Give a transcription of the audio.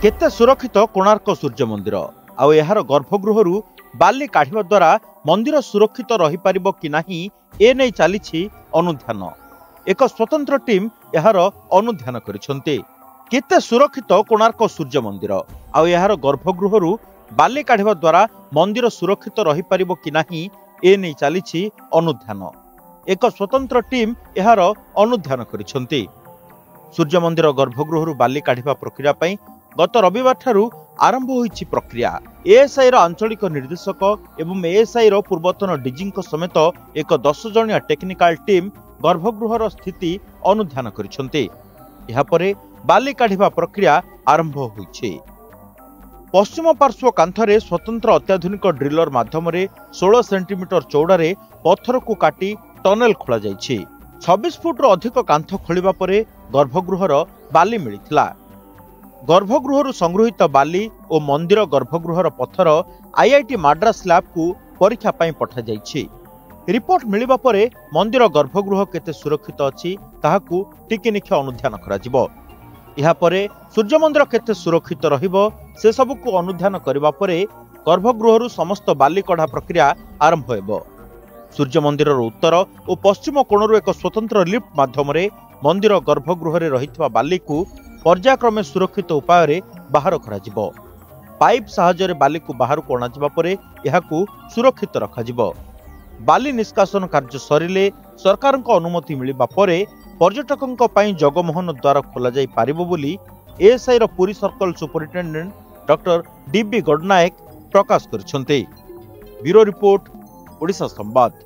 केते सुरक्षित कोणार्क सूर्य मंदिर आउ एहार गर्भगृह बाली काढ़िबा द्वारा मंदिर सुरक्षित रही पारिबो कि नाही ए नै चलीछि अनुध्यान। एक स्वतंत्र टीम एहार अनुध्यान करिसंते। केते सुरक्षित कोणार्क सूर्य मंदिर आउ एहार गर्भगृह बाली काढ़िबा द्वारा मंदिर सुरक्षित रही पारिबो कि नाही ए नै चलीछि अनुध्यान। एक स्वतंत्र टीम एहार अनुध्यान करिसंते। सूर्य मंदिर गर्भगृह बाली काढ़िबा प्रक्रिया पई गत रविवार ठारू आरंभ होईछि प्रक्रिया। एएसआई आंचलिक निर्देशक एवं एएसआई पूर्वतन डीजी समेत एक 10 जणिया टेक्निकल टीम गर्भगृहर स्थिति अनुध्यान करिसंते। एहा परे बाली काढ़िबा प्रक्रिया आरंभ होईछि। पश्चिम पार्श्व कांथरे स्वतंत्र अत्याधुनिक ड्रिलर माध्यम 16 सेंटीमीटर चौड़ारे पत्थर को काटी टनेल खोला जाइछि। 26 फुट अधिक कांथ खोलिबा परे गर्भगृहर बाली मिलिथिला। गर्भगृह संगृहित बाली और मंदिर गर्भगृहर पत्थर आईआईटी माड्रास लैब को परीक्षा पई पठा जाइछि। रिपोर्ट मिलिबा परे मंदिर गर्भगृह केते सुरक्षित अछि ताहाकू टिकिनिखि अनुध्यान करा जिवो। एहा परे सूर्य मंदिर केते सुरक्षित रहिबो से सब को अनुध्यान करबा परे गर्भगृह समस्त बाली कढ़ा प्रक्रिया आरंभ हेबो। सूर्य मंदिर उत्तर और पश्चिम कोणरू एक स्वतंत्र लिफ्ट माध्यम मंदिर गर्भगृह रहितवा बाली को पर्यायक्रमे सुरक्षित उपाय बाहर करा पाइप साहाय्य बाली को बाहर को अणाजिबा परे एहाकू सुरक्षित रखाजिबो। बाली निष्कासन कार्य सरिले सरकार अनुमति मिलिबा परे पर्यटकों पई जगमोहन द्वार खोला जाई पारिबो बोली ASI Puri circle superintendent doctor DB Gadanayak प्रकाश करिसंते। ब्यूरो रिपोर्ट, ओडिशा संवाद।